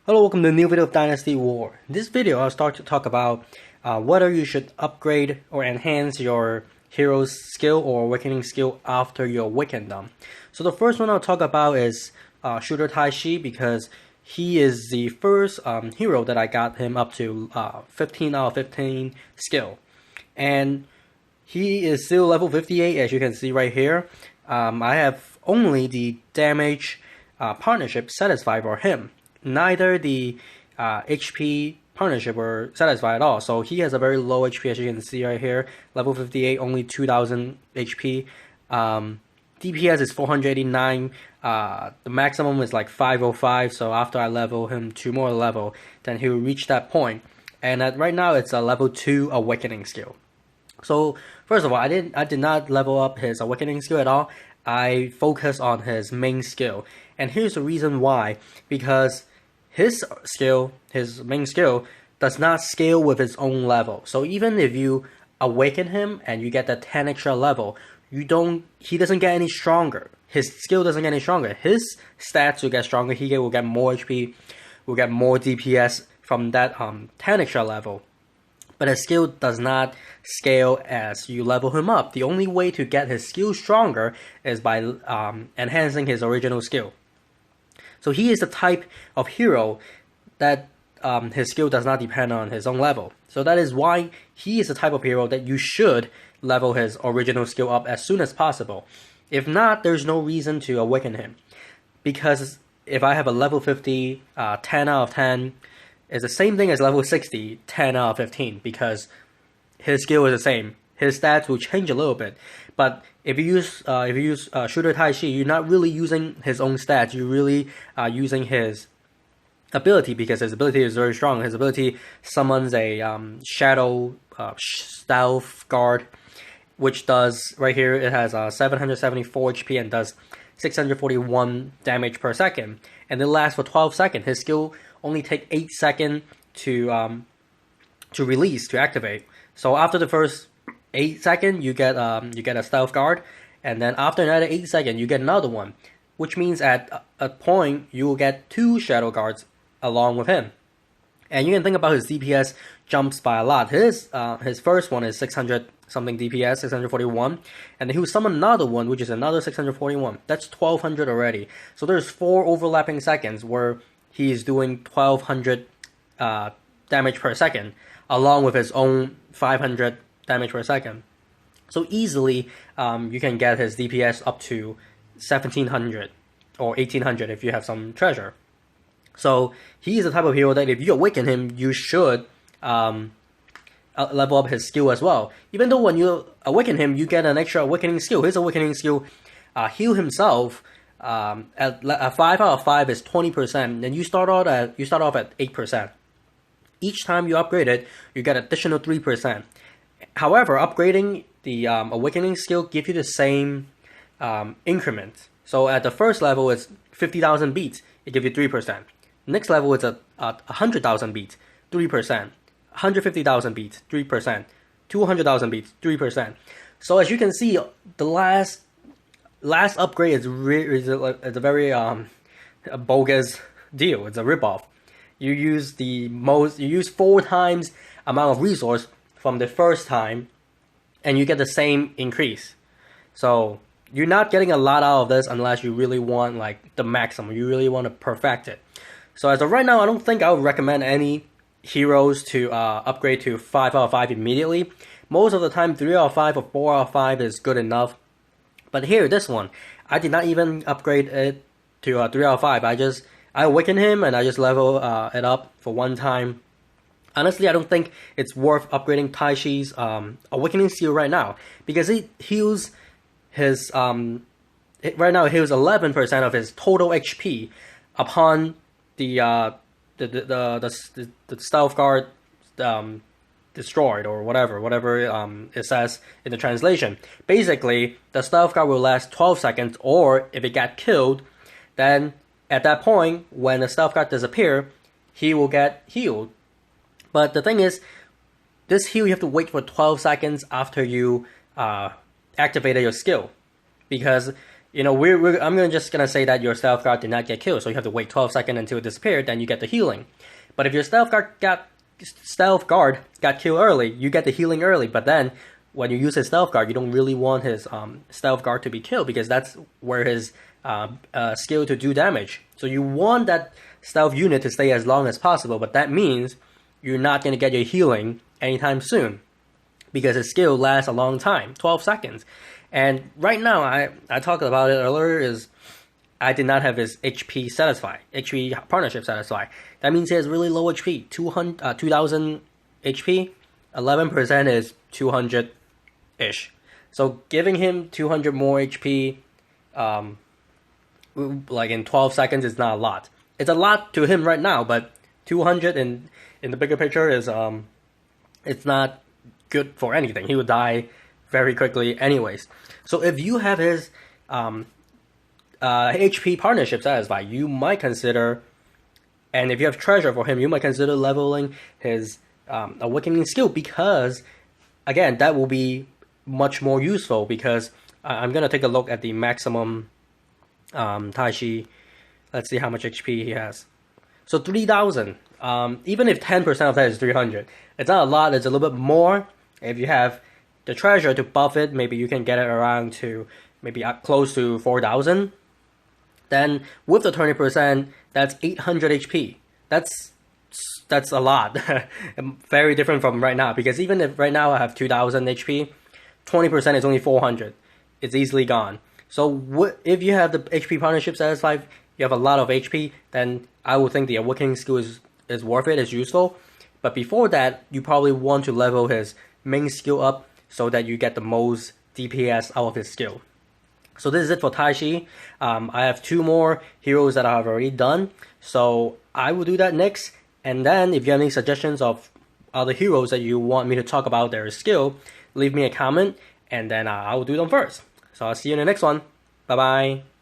Hello, welcome to a new video of Dynasty War. In this video, I'll start to talk about whether you should upgrade or enhance your hero's skill or awakening skill after you awaken them. So the first one I'll talk about is Shooter Taishi, because he is the first hero that I got him up to 15 out of 15 skill. And he is still level 58, as you can see right here. I have only the damage partnership satisfied for him. Neither the HP partnership were satisfied at all. So he has a very low HP, as you can see right here. Level 58, only 2000 HP. DPS is 489. The maximum is like 505. So after I level him 2 more level, then he will reach that point. And right now it's a level 2 awakening skill. So first of all, I did not level up his awakening skill at all. I focus on his main skill. And here's the reason why. Because his main skill, does not scale with his own level. So even if you awaken him and you get that 10 extra level, he doesn't get any stronger. His skill doesn't get any stronger. His stats will get stronger. He will get more HP, will get more DPS from that 10 extra level. But his skill does not scale as you level him up. The only way to get his skill stronger is by enhancing his original skill. So he is the type of hero that his skill does not depend on his own level. So that is why he is the type of hero that you should level his original skill up as soon as possible. If not, there's no reason to awaken him. Because if I have a level 50, 10 out of 10, it's the same thing as level 60, 10 out of 15. Because his skill is the same. His stats will change a little bit. But if you use Shooter Taishi, you're not really using his own stats. You're really using his ability, because his ability is very strong. His ability summons a shadow stealth guard, which does, right here, it has 774 HP and does 641 damage per second. And it lasts for 12 seconds. His skill only takes 8 seconds to release, to activate. So after the first 8 seconds, you get a stealth guard, and then after another 8 seconds, you get another one, which means at a point you will get 2 shadow guards along with him. And you can think about his DPS jumps by a lot. His first one is 600 something DPS, 641, and then he will summon another one, which is another 641. That's 1200 already. So there's 4 overlapping seconds where he is doing 1200 damage per second, along with his own 500 damage per second. So easily you can get his DPS up to 1700 or 1800 if you have some treasure. So he is the type of hero that if you awaken him, you should level up his skill as well. Even though when you awaken him, you get an extra awakening skill. His awakening skill, heal himself, at 5 out of 5 is 20%, and you start off at 8%. Each time you upgrade it, you get additional 3%. However, upgrading the awakening skill gives you the same increment. So at the first level, it's 50,000 beats. It gives you 3%. Next level, it's 100,000 beats, 3%. 150,000 beats, 3%. 200,000 beats, 3%. So as you can see, the last upgrade is a very bogus deal. It's a ripoff. You use 4 times amount of resource from the first time, and you get the same increase. So you're not getting a lot out of this unless you really want like the maximum. You really want to perfect it. So as of right now, I don't think I would recommend any heroes to upgrade to 5 out of 5 immediately. Most of the time, 3 out of 5 or 4 out of 5 is good enough. But here, this one, I did not even upgrade it to 3 out of 5. I awaken him and I just level it up for one time. Honestly, I don't think it's worth upgrading Taishi's awakening skill right now, because it heals his right now it heals 11% of his total HP upon the stealth guard destroyed, or whatever it says in the translation. Basically, the stealth guard will last 12 seconds, or if it got killed, then at that point, when the stealth guard disappear, he will get healed. But the thing is, this heal you have to wait for 12 seconds after you activated your skill. Because I'm just gonna say that your stealth guard did not get killed, so you have to wait 12 seconds until it disappeared, then you get the healing. But if your stealth guard got killed early, you get the healing early. But then when you use his stealth guard, you don't really want his stealth guard to be killed, because that's where his skill to do damage. So you want that stealth unit to stay as long as possible, but that means you're not going to get your healing anytime soon, because his skill lasts a long time, 12 seconds. And right now, I talked about it earlier, is I did not have his HP partnership satisfied. That means he has really low HP, 2000 HP, 11% is 200-ish. So giving him 200 more HP, like in 12 seconds, is not a lot. It's a lot to him right now, but 200 in the bigger picture is it's not good for anything. He would die very quickly anyways. So if you have his HP partnership satisfied, you might consider, and if you have treasure for him, you might consider leveling his awakening skill, because again, that will be much more useful, because I'm gonna take a look at the maximum Taishi. Let's see how much HP he has. So 3000. Even if 10% of that is 300, it's not a lot, it's a little bit more. If you have the treasure to buff it, maybe you can get it around to maybe up close to 4000. Then with the 20%, that's 800 HP. That's a lot. Very different from right now, because even if right now I have 2000 HP, 20% is only 400. It's easily gone. So if you have the HP partnership satisfied, you have a lot of HP, then I would think the awakening skill is worth it, is useful. But before that, you probably want to level his main skill up so that you get the most DPS out of his skill. So this is it for Taishi. I have 2 more heroes that I have already done, so I will do that next. And then if you have any suggestions of other heroes that you want me to talk about their skill, leave me a comment, and then I will do them first. So I'll see you in the next one. Bye bye.